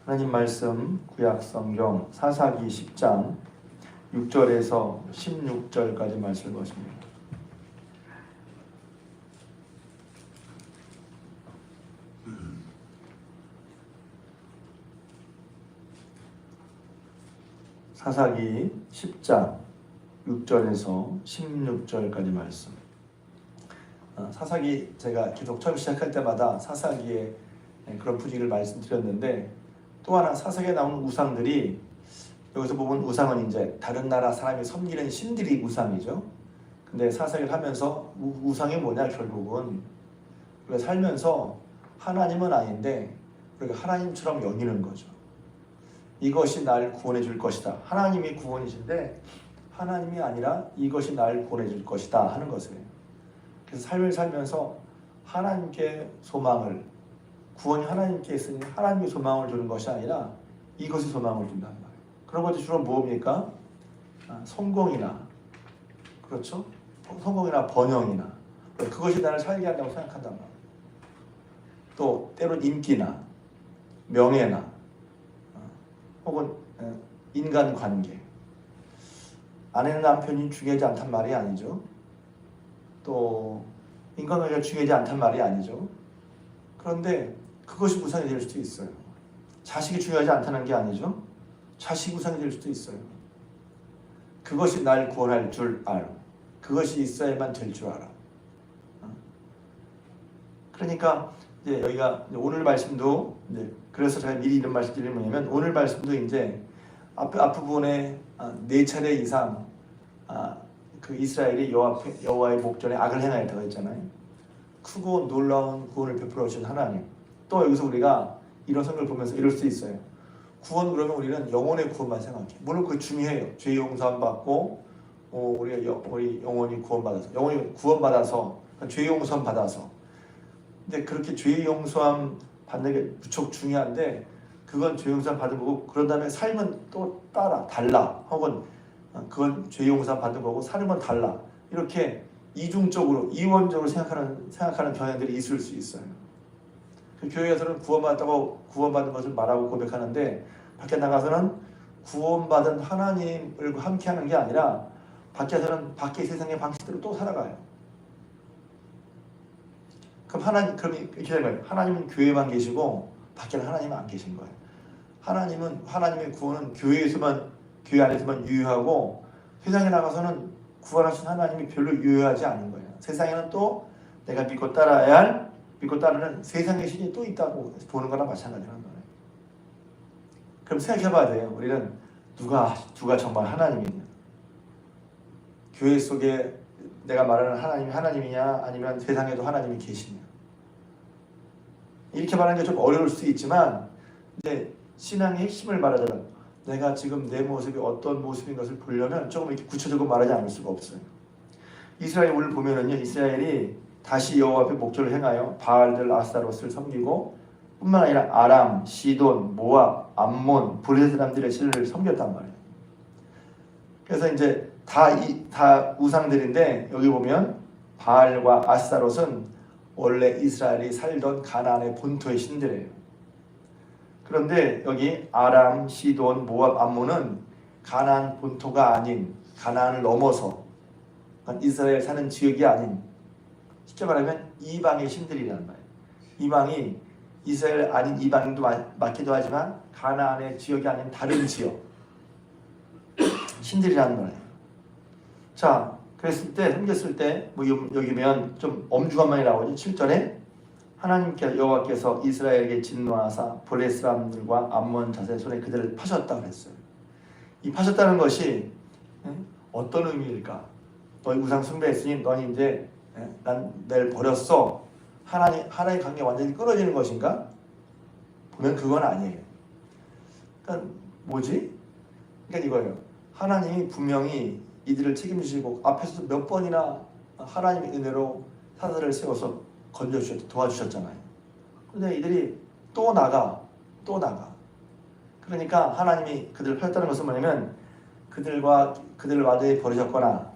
하나님 말씀 구약 성경 사사기 10장 6절에서 16절까지 말씀을 보십니다. 사사기 10장 6절에서 16절까지 말씀. 사사기 제가 계속 처음 시작할 때마다 사사기의 그런 분위기를 말씀드렸는데, 또 하나 사사기에 나오는 우상들이, 여기서 보면 우상은 이제 다른 나라 사람이 섬기는 신들이 우상이죠. 근데 사사기를 하면서 우상이 뭐냐, 결국은 우리가 살면서 하나님은 아닌데 우리가 하나님처럼 여기는 거죠. 이것이 날 구원해 줄 것이다. 하나님이 구원이신데 하나님이 아니라 이것이 날 구원해 줄 것이다 하는 것이에요. 그래서 삶을 살면서 하나님께 소망을, 구원이 하나님께 있으니 하나님께 소망을 주는 것이 아니라 이것이 소망을 준단 말이에요. 그런 것이 주로 뭡니까? 성공이나, 그렇죠? 성공이나 번영이나, 그것이 나를 살게 한다고 생각한단 말이에요. 또 때론 인기나 명예나 혹은 인간관계, 아내는 남편이 중요하지 않단 말이 아니죠. 또 인간관계가 중요하지 않단 말이 아니죠. 그런데 그것이 우상이 될 수도 있어요. 자식이 중요하지 않다는 게 아니죠. 자식이 우상이 될 수도 있어요. 그것이 날 구원할 줄 알아. 그것이 있어야만 될 줄 알아. 그러니까 이제 여기가 오늘 말씀도, 이제 그래서 제가 미리 이런 말씀 드리는 뭐냐면, 오늘 말씀도 이제 앞부분에 4차례 이상 그 이스라엘이 여호와의 목전에 악을 행하였다고 했잖아요. 크고 놀라운 구원을 베풀어 주신 하나님. 또 여기서 우리가 이런 성경을 보면서 이럴 수 있어요. 구원, 그러면 우리는 영혼의 구원만 생각해. 물론 그거 중요해요. 죄 용서함 받고 우리 영혼이 구원받아서, 영혼이 구원받아서, 죄 용서함 받아서. 근데 그렇게 죄 용서함 받는 게 무척 중요한데, 그건 죄 용서함 받은 거고, 그런 다음에 삶은 또 달라. 혹은 그건 죄 용서함 받은 거고 사는 건 달라. 이렇게 이중적으로, 이원적으로 생각하는 경향들이 있을 수 있어요. 그 교회에서는 구원받은 것을 말하고 고백하는데, 밖에 나가서는 구원받은 하나님을 함께하는 게 아니라 밖에서는 밖의 세상의 방식대로 또 살아가요. 그럼 이렇게 되는 거예요. 하나님은 교회만 계시고 밖에는 하나님은 안 계신 거예요. 하나님의 구원은 교회 안에서만 유효하고, 세상에 나가서는 구원하신 하나님이 별로 유효하지 않은 거예요. 세상에는 또 내가 믿고 따르는 세상의 신이 또 있다고 보는 거나 마찬가지라는 거예요. 그럼 생각해 봐야 돼요. 우리는 누가 정말 하나님이냐? 교회 속에 내가 말하는 하나님이 하나님이냐, 아니면 세상에도 하나님이 계시냐? 이렇게 말하는 게 좀 어려울 수 있지만, 근데 신앙의 핵심을 말하자면, 내가 지금 내 모습이 어떤 모습인 것을 보려면 조금 이렇게 구체적으로 말하지 않을 수가 없어요. 이스라엘 오늘 보면은요, 이스라엘이 다시 여호와 앞에 목전을 행하여 바알들 아스타롯을 섬기고, 뿐만 아니라 아람, 시돈, 모압, 암몬, 브레스 사람들의 신을 섬겼단 말이에요. 그래서 이제 다 우상들인데, 여기 보면 바알과 아스타롯은 원래 이스라엘이 살던 가나안의 본토의 신들이에요. 그런데 여기 아람, 시돈, 모압, 암몬은 가나안 본토가 아닌, 가나안을 넘어서 이스라엘 사는 지역이 아닌, 쉽게 말하면 이방의 신들이란 말이에요. 이방이 이스라엘 아닌 이방도 맞기도 하지만 가나안의 지역이 아닌 다른 지역 신들이라는 거예요. 자, 그랬을 때, 섬겼을 때, 여기면 좀 엄중한 말이 나오죠. 7절에 하나님께서, 여호와께서 이스라엘에게 진노하사 블레스 사람들과 암몬 자손의 손에 그들을 파셨다 그랬어요. 이 파셨다는 것이 어떤 의미일까? 너희 우상 숭배했으니 너희 이제 난 날 버렸어. 하나님의 관계가 완전히 끊어지는 것인가? 보면 그건 아니에요. 그러니까 뭐지? 그러니까 이거예요. 하나님이 분명히 이들을 책임지시고 앞에서 몇 번이나 하나님의 은혜로 사자를 세워서 도와주셨잖아요. 그런데 이들이 또 나가. 그러니까 하나님이 그들을 파셨다는 것은 뭐냐면, 그들을 완전히 버리셨거나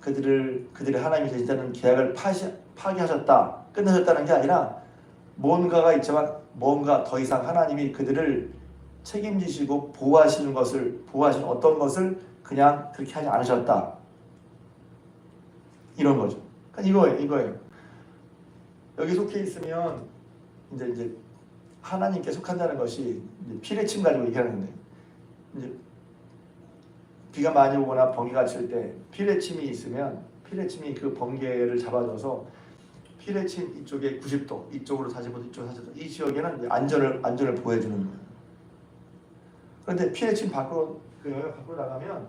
그들이 하나님이 되신다는 계약을 파기하셨다, 끝내셨다는 게 아니라, 뭔가가 있지만 뭔가 더 이상 하나님이 그들을 책임지시고 보호하시는 어떤 것을 그냥 그렇게 하지 않으셨다. 이런 거죠. 그러니까 이거예요. 여기 속해 있으면 이제 하나님께 속한다는 것이 이제 피레침 가지고 얘기하는데, 이제 비가 많이 오거나 번개가 칠 때 피레침이 있으면 피레침이 그 번개를 잡아줘서 피레침 이쪽에 90도, 이쪽으로 40도, 이쪽으로 40도, 이 지역에는 안전을 보여주는 거예요. 그런데 피레침 밖으로 나가면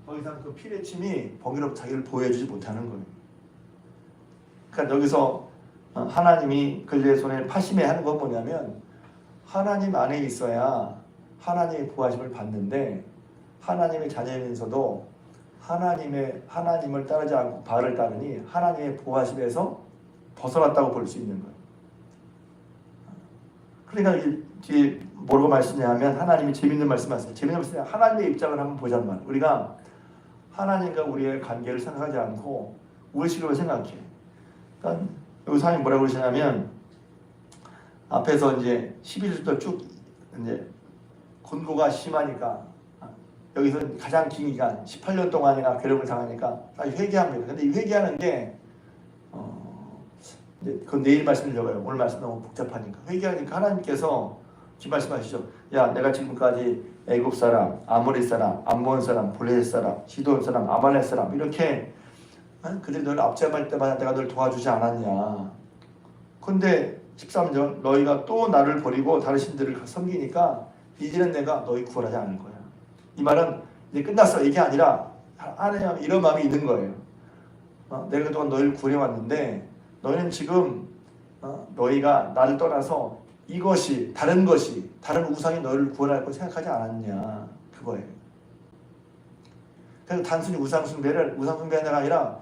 더 이상 그 피레침이 번개로부터 자기를 보여주지 못하는 거예요. 그러니까 여기서 하나님이 근래 손에 파심해 하는 건 뭐냐면, 하나님 안에 있어야 하나님의 보호하심을 받는데, 하나님의 자녀이면서도 하나님을 따르지 않고 바알을 따르니 하나님의 보호하심에서 벗어났다고 볼 수 있는 거예요. 그러니까 이 뒤에 뭐라고 말씀하냐면, 하나님이 재밌는 말씀하세요. 재밌는 말씀이 하나님의 입장을 한번 보자는 말이에요. 우리가 하나님과 우리의 관계를 생각하지 않고 우리식으로 생각해. 그러니까 여기 하나님 뭐라고 그러시냐면, 앞에서 이제 11절부터 쭉 이제 곤고가 심하니까, 여기서 가장 긴 기간 18년 동안이나 괴롭을 당하니까 다시 회개합니다. 근데 이 회개하는 게 이제 그건 내일 말씀드려요. 오늘 말씀 너무 복잡하니까. 회개하니까 하나님께서 지금 말씀하시죠. 야, 내가 지금까지 애굽 사람, 아모리 사람, 암몬 사람, 블레셋 사람, 시돈 사람, 아말렉 사람 이렇게 그들이 너를 압제할 때마다 내가 널 도와주지 않았냐. 근데 13절, 너희가 또 나를 버리고 다른 신들을 섬기니까 이제는 내가 너희 구원하지 않을 거야. 이 말은 이제 끝났어. 이게 아니라 하나님 이런 마음이 있는 거예요. 내가 그동안 너희를 구해왔는데 너희는 지금 너희가 나를 떠나서 다른 우상이 너희를 구원할 거 생각하지 않았냐. 그거예요. 그래서 단순히 우상 숭배가 아니라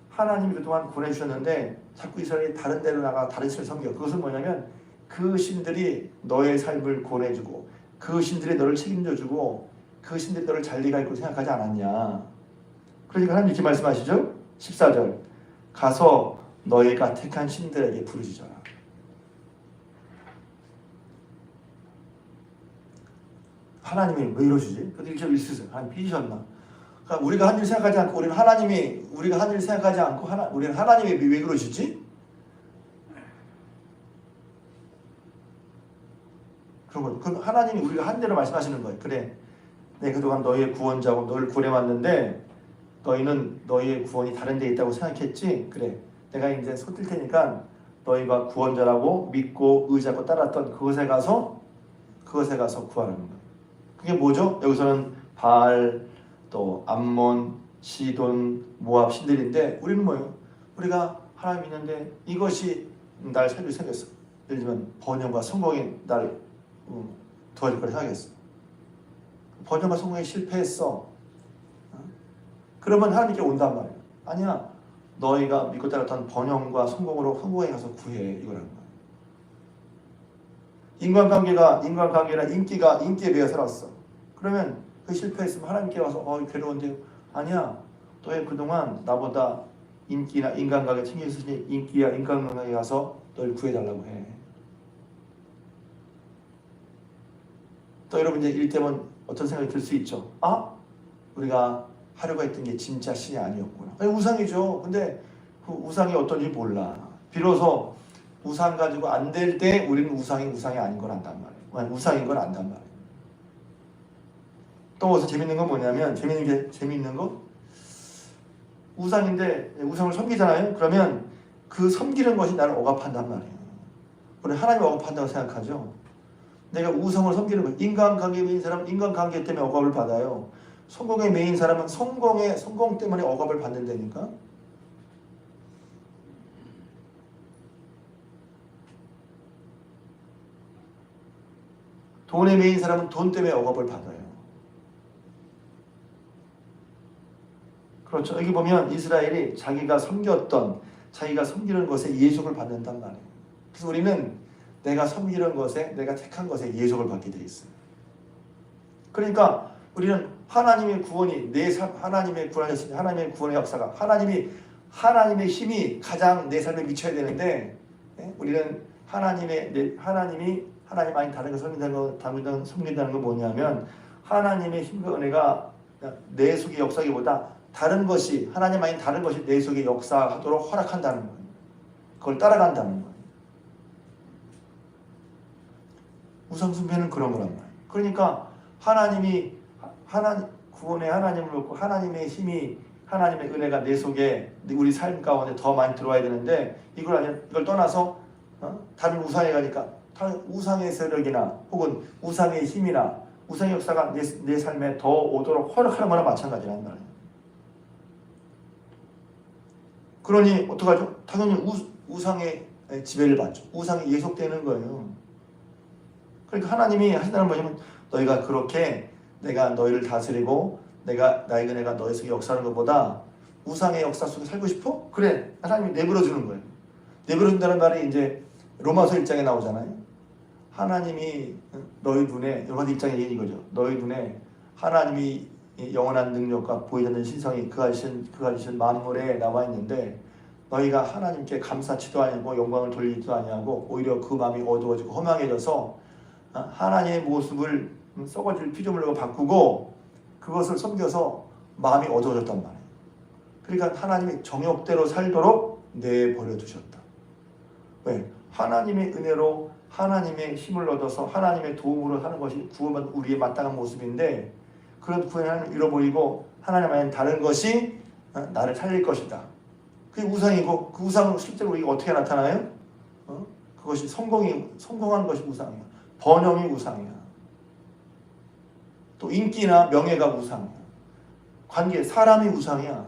하나님이 그동안 구원해 주셨는데 자꾸 이스라엘이 다른 데로 나가 다른 신을 섬겨. 그것은 뭐냐면 그 신들이 너의 삶을 구원해주고 그 신들이 너를 책임져주고 그 신들이 너를 잘리가 있고 생각하지 않았냐. 그러니까 하나님 이렇게 말씀하시죠. 14절, 가서 너희가 택한 신들에게 부르짖어라. 하나님이 왜 이러시지? 그런데 1절 있으세요. 하나님 삐지셨나? 그러니까 우리가 한 일 생각하지 않고 우리는 하나님이 왜 그러시지? 그럼 하나님이 우리가 한 대로 말씀하시는 거예요. 그래, 내가 그동안 너희의 구원자고 너를 구원해왔는데 너희는 너희의 구원이 다른 데 있다고 생각했지? 그래, 내가 이제 솟을 테니까 너희가 구원자라고 믿고 의지하고 따랐던 그것에 가서 구하라는 거예요. 그게 뭐죠? 여기서는 바알, 또 암몬, 시돈, 모압 신들인데 우리는 뭐예요? 우리가 하나님 믿는데 이것이 날 살릴 생겼어. 예를 들면 번영과 성공이 날 도와줄 거라 생각했어. 번영과 성공에 실패했어. 그러면 하나님께 온단 말이야. 아니야. 너희가 믿고 따랐던 번영과 성공으로 성공에 가서 구해. 이거라는 거야. 인간관계나 인기에 매여 살았어. 그러면 그 실패했으면 하나님께 와서 괴로운데, 아니야. 너희 그동안 나보다 인기나 인간관계 챙겼으니 인기야 인간관계에 가서 널 구해달라고 해. 또 여러분 이제 일 때면 어떤 생각이 들 수 있죠. 우리가 하려고 했던 게 진짜 신이 아니었구나. 아니, 우상이죠. 근데 그 우상이 어떤지 몰라. 비로소 우상 가지고 안 될 때 우리는 우상이 아닌 걸 안단 말이에요. 아니, 우상인 걸 안단 말이에요. 또 어디서 재밌는 건 뭐냐면, 재밌는 거? 우상인데 우상을 섬기잖아요. 그러면 그 섬기는 것이 나를 억압한단 말이에요. 우리 하나님 억압한다고 생각하죠. 내가 우상을 섬기는 거예요. 인간관계에 매인 사람은 인간관계 때문에 억압을 받아요. 성공에 매인 사람은 성공 때문에 억압을 받는다니까. 돈에 매인 사람은 돈 때문에 억압을 받아요. 그렇죠. 여기 보면 이스라엘이 자기가 섬기는 것에 예속을 받는단 말이에요. 그래서 우리는 내가 섬기는 것에, 내가 택한 것에 예속을 받게 돼 있어요. 그러니까 우리는 하나님의 구원이 하나님의 구원하셨으니 하나님의 구원의 역사가 하나님의 힘이 가장 내 삶에 미쳐야 되는데, 우리는 하나님이 하나님 많이 다른 거 섬긴다는 건 뭐냐면 하나님의 힘과 은혜가 내 속에 역사하기보다 다른 것이 하나님 아닌 다른 것이 내 속에 역사하도록 허락한다는 거예요. 그걸 따라간다는 거예요. 우상 숭배는 그런 거란 말이에요. 그러니까 구원의 하나님을 놓고 하나님의 힘이 하나님의 은혜가 내 속에 우리 삶 가운데 더 많이 들어와야 되는데 이걸 떠나서 다른 우상에 가니까 우상의 세력이나 혹은 우상의 힘이나 우상의 역사가 내 삶에 더 오도록 허락하는 거나 마찬가지란 말이에요. 그러니 어떡하죠? 당연히 우상의 지배를 받죠. 우상이 예속되는 거예요. 그러니까 하나님이 하신다는 뭐냐면 너희가 그렇게 내가 너희를 다스리고 나의 은혜가 너희 속에 역사하는 것보다 우상의 역사 속에 살고 싶어? 그래. 하나님이 내버려주는 거예요. 내버려준다는 말이 이제 로마서 1장에 나오잖아요. 하나님이 너희 눈에 여러 가지 입장에 이거죠. 너희 눈에 하나님이 영원한 능력과 보이지 않는 신성이 그가 주신 만물에 나와 있는데 너희가 하나님께 감사치도 아니고 영광을 돌리지도 아니하고 오히려 그 마음이 어두워지고 허망해져서 하나님의 모습을 썩어질 피조물로 바꾸고 그것을 섬겨서 마음이 어두워졌단 말이에요. 그러니까 하나님이 정욕대로 살도록 내버려 두셨다. 왜? 하나님의 은혜로 하나님의 힘을 얻어서 하나님의 도움으로 하는 것이 구원받은 우리의 마땅한 모습인데 그런 구원의 하나님을 잃어버리고 하나님 아닌 다른 것이 나를 살릴 것이다. 그게 우상이고 그 우상은 실제로 우리가 어떻게 나타나요? 그것이 성공하는 것이 우상이야. 번영이 우상이야. 또 인기나 명예가 우상이야. 관계, 사람이 우상이야.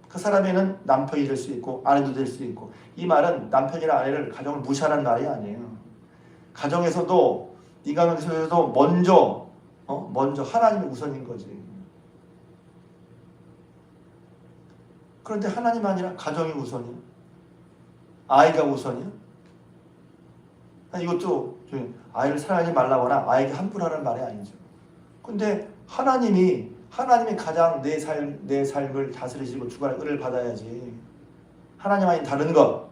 그 사람에는 남편이 될 수 있고 아내도 될 수 있고 이 말은 남편이나 아내를 가정을 무시하는 말이 아니에요. 가정에서도 인간관계에서도 먼저 하나님이 우선인 거지. 그런데 하나님 아니라 가정이 우선이야? 아이가 우선이야? 이것도 아이를 사랑하지 말라거나 아이에게 함부로 하는 말이 아니죠. 근데 하나님이 가장 내 삶을 다스리시고 주관의 은혜를 받아야지. 하나님 아닌 다른 것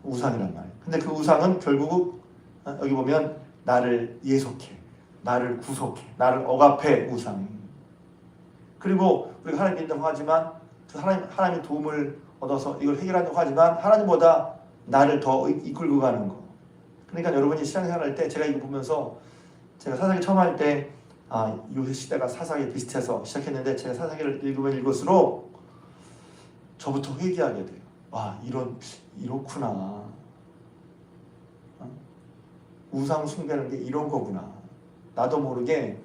우상이란 말이에요. 근데 그 우상은 결국 여기 보면 나를 예속해, 나를 구속해, 나를 억압해 우상이. 그리고 우리가 하나님 믿는다고 하지만 하나님의 도움을 얻어서 이걸 해결한다고 하지만 하나님보다 나를 더 이끌고 가는 거. 그러니까 여러분이 신앙생활 할 때 제가 이거 보면서 제가 사사기 처음 할 때 요새 시대가 사사기 비슷해서 시작했는데 제가 사사기를 읽으면 읽을수록 저부터 회개하게 돼요. 와 이렇구나. 우상 숭배하는 게 이런 거구나. 나도 모르게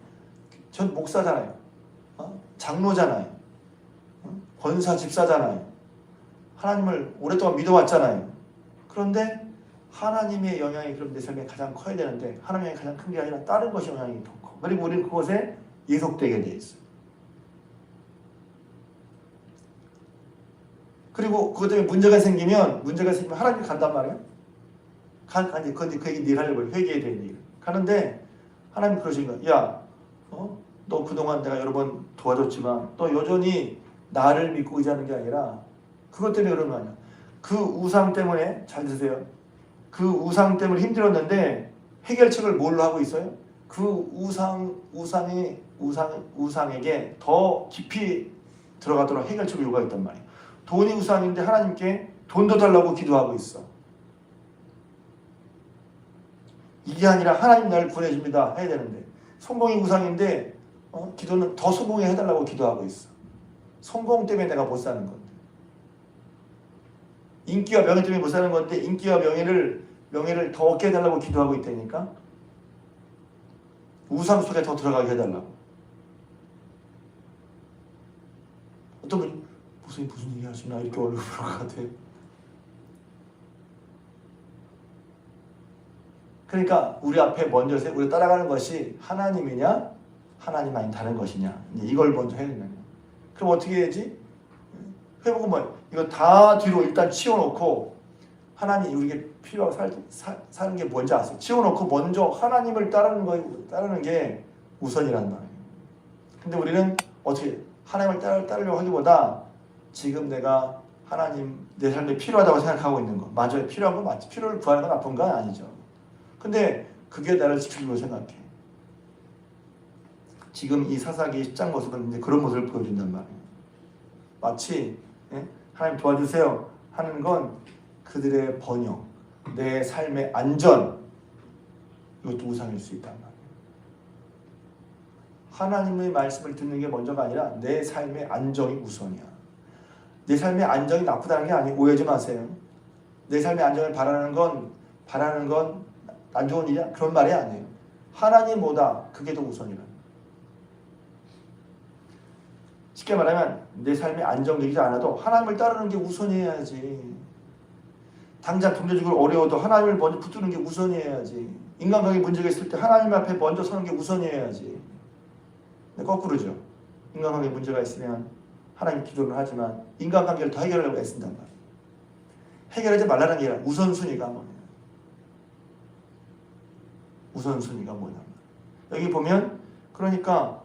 전 목사잖아요. 장로잖아요. 권사 집사잖아요. 하나님을 오랫동안 믿어왔잖아요. 그런데 하나님의 영향이 그럼 내 삶에 가장 커야 되는데 하나님의 가장 큰 게 아니라 다른 것이 영향이 더 커. 그리고 우리는 그것에 예속되게 돼 있어요. 그리고 그것 때문에 문제가 생기면 하나님이 간단 말이에요. 그런데 그 얘기 늘 하려고 회개에 대한 얘기. 가는데 하나님 그러신 거야. 야, 너 그동안 내가 여러 번 도와줬지만 너 여전히 나를 믿고 의지하는 게 아니라 그것 때문에 그런 거 아니야. 그 우상 때문에 잘 드세요. 그 우상 때문에 힘들었는데 해결책을 뭘로 하고 있어요? 그 우상에게 더 깊이 들어가도록 해결책을 요구했단 말이에요. 돈이 우상인데 하나님께 돈 더 달라고 기도하고 있어. 이게 아니라 하나님 나를 구원해줍니다 해야 되는데 성공이 우상인데 기도는 더 성공해 해달라고 기도하고 있어. 성공 때문에 내가 못 사는 건데 인기와 명예 때문에 못 사는 건데 인기와 명예를 더 얻게 해달라고 기도하고 있다니까. 우상 속에 더 들어가게 해달라고. 어떤 분이 무슨 얘기 하시나 이렇게 얼굴 보러 가대. 그러니까 우리 앞에 먼저 우리 따라가는 것이 하나님이냐 하나님 아닌 다른 것이냐 이걸 먼저 해야 된다. 그럼 어떻게 해야지? 회복은 뭐예요? 이거 다 뒤로 일단 치워놓고 하나님 우리에게 필요하고 사는 게 뭔지 아세요? 치워놓고 먼저 하나님을 따르는 게 우선이란 말이에요. 근데 우리는 어떻게 하나님을 따르려고 하기보다 지금 내가 하나님 내 삶에 필요하다고 생각하고 있는 거 맞아요. 필요한 거 맞지. 필요를 구하는 건 나쁜 건 아니죠. 근데 그게 나를 지키려고 생각해. 지금 이 사사기 10장 모습은 이제 그런 모습을 보여준단 말이에요. 마치 하나님 도와주세요 하는 건 그들의 번영, 내 삶의 안전, 이것도 우상일 수 있단 말이에요. 하나님의 말씀을 듣는 게 먼저가 아니라 내 삶의 안정이 우선이야. 내 삶의 안정이 나쁘다는 게 아니고 오해하지 마세요. 내 삶의 안정을 바라는 건 안 좋은 일이야? 그런 말이 아니에요. 하나님보다 그게 더 우선이라. 쉽게 말하면 내 삶이 안정되지 않아도 하나님을 따르는 게 우선이어야지. 당장 경제적으로 어려워도 하나님을 먼저 붙드는 게 우선이어야지. 인간관계 문제가 있을 때 하나님 앞에 먼저 서는 게 우선이어야지. 근데 거꾸로죠. 인간관계 문제가 있으면 하나님 기도를 하지만 인간관계를 더 해결하려고 애쓴단 말이에요. 해결하지 말라는 게 아니라 우선순위가 뭐냐. 우선순위가 뭐냐. 여기 보면 그러니까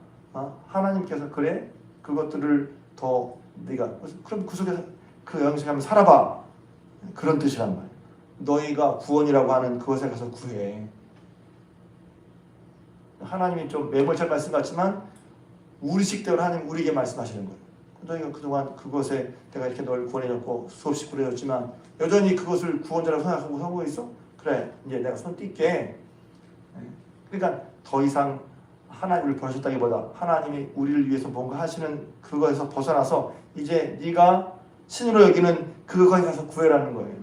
하나님께서 그래 그것들을 더 네가 그럼 그 속에서 그 영생을 한번 살아봐. 그런 뜻이란 말이에요. 너희가 구원이라고 하는 그것에 가서 구해. 하나님이 좀 매몰찬 말씀 같지만 우리식대로 하나님 우리에게 말씀하시는 거예요. 너희가 그동안 그것에 내가 이렇게 널 구원해줬고 수없이 구해줬지만 여전히 그것을 구원자라고 생각하고 살고 있어? 그래 이제 내가 손 뗄게. 그러니까 더 이상 하나님을 버리셨다기보다 하나님이 우리를 위해서 뭔가 하시는 그거에서 벗어나서 이제 네가 신으로 여기는 그거에 가서 구해라는 거예요.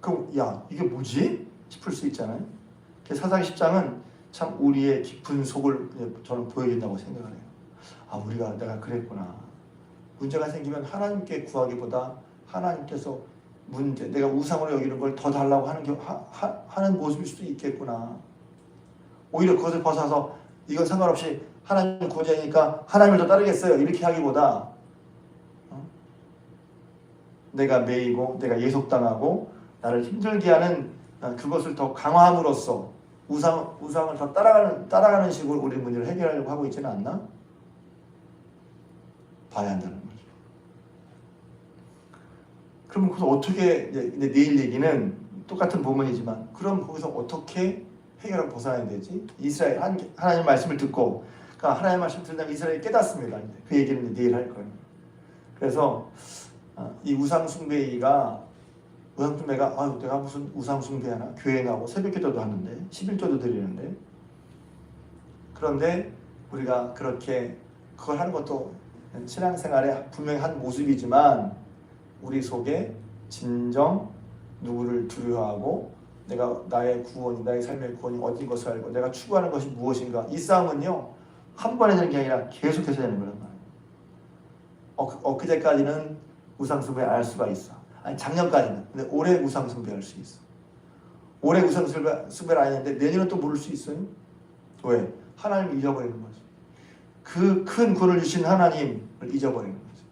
그럼 야 이게 뭐지? 싶을 수 있잖아요. 사사기 10장은 참 우리의 깊은 속을 저는 보여준다고 생각을 해요. 우리가 내가 그랬구나. 문제가 생기면 하나님께 구하기보다 하나님께서 문제, 내가 우상으로 여기는 걸 더 달라고 하는 모습일 수도 있겠구나. 오히려 그것을 벗어나서 이건 상관없이 하나님 구원자니까 하나님을 더 따르겠어요. 이렇게 하기보다 내가 매이고 내가 예속당하고 나를 힘들게 하는 그것을 더 강화함으로써 우상을 더 따라가는 식으로 우리 문제를 해결하려고 하고 있지는 않나? 봐야 한다는 거죠. 그럼 거기서 어떻게 내일 얘기는 똑같은 본문이지만 그럼 거기서 어떻게 해결하고 벗어나야 되지? 이스라엘 하나님 말씀을 듣고 그러니까 하나님 말씀 듣는 이스라엘이 깨닫습니다. 그 얘기는 내일 할 거예요. 그래서 이 우상숭배가 내가 무슨 우상숭배하나? 교회 나오고 새벽기도도 하는데 11조도 드리는데 그런데 우리가 그렇게 그걸 하는 것도 신앙생활의 분명히 한 모습이지만 우리 속에 진정 누구를 두려워하고 내가 나의 구원이 나의 삶의 구원이 어딘 것을 알고 내가 추구하는 것이 무엇인가 이 싸움은요 한 번에 되는 게 아니라 계속해서 되는 거란 말이에요. 엊그제까지는 우상숭배 알 수가 있어. 아니 작년까지는. 근데 올해 우상숭배할 수 있어. 올해 우상숭배를 안 했는데 내년은 또 모를 수 있어요. 왜? 하나님을 잊어버리는 거지. 그 큰 구원을 주신 하나님을 잊어버리는 거지.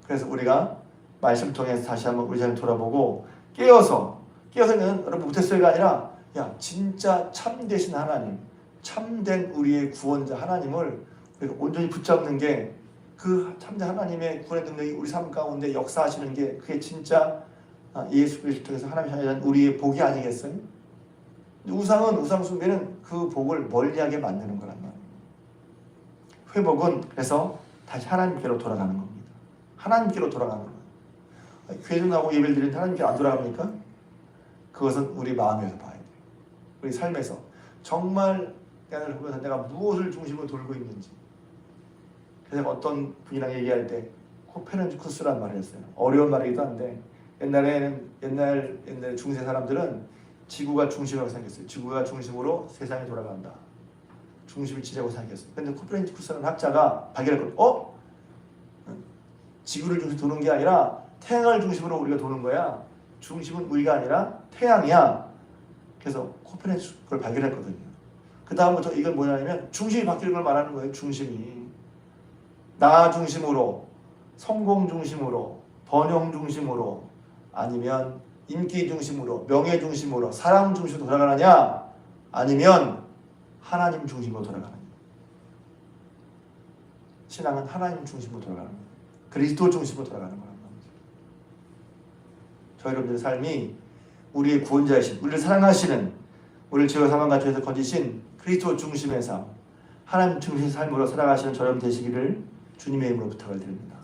그래서 우리가 말씀 통해서 다시 한번 우리 자신을 돌아보고 깨어서는 여러분 못했어요가 아니라 야 진짜 참되신 하나님, 참된 우리의 구원자 하나님을 우리가 온전히 붙잡는 게 그 참된 하나님의 구원의 능력이 우리 삶 가운데 역사하시는 게 그게 진짜 예수 그리스도 통해서 하나님이 하시는 우리의 복이 아니겠어요? 우상숭배는 그 복을 멀리하게 만드는 거란 말이에요. 회복은 그래서 다시 하나님께로 돌아가는 겁니다. 하나님께로 돌아가는 거예요. 교회도 나오고 예배를 드리는데 하나님께 안 돌아갑니까? 그것은 우리 마음에서 봐야 돼요. 우리 삶에서 정말 나를 보면서 내가 무엇을 중심으로 돌고 있는지. 그래서 어떤 분이랑 얘기할 때 코페르니쿠스란 말을 했어요. 어려운 말이기도 한데 옛날 중세 사람들은 지구가 중심으로 생겼어요. 지구가 중심으로 세상이 돌아간다. 중심이 지라고 생각했어요. 근데 코페르니쿠스라는 학자가 발견했거든요. 지구를 중심으로 도는 게 아니라 태양을 중심으로 우리가 도는 거야. 중심은 우리가 아니라 태양이야. 그래서 코페르니쿠스가 그걸 발견했거든요. 그 다음부터 이건 뭐냐면 중심이 바뀌는 걸 말하는 거예요. 중심이. 나 중심으로, 성공 중심으로, 번영 중심으로, 아니면 인기 중심으로, 명예 중심으로, 사람 중심으로 돌아가느냐, 아니면 하나님 중심으로 돌아가느냐. 신앙은 하나님 중심으로 돌아가는 거예요. 그리스도 중심으로 돌아가는 거란 말이죠. 저희 여러분들의 삶이 우리의 구원자이신, 우리를 사랑하시는, 우리를 죄와 사망 가운데서 건지신 그리스도 중심의 삶, 하나님 중심의 삶으로 살아가시는 저 여러분 되시기를 주님의 이름으로 부탁을 드립니다.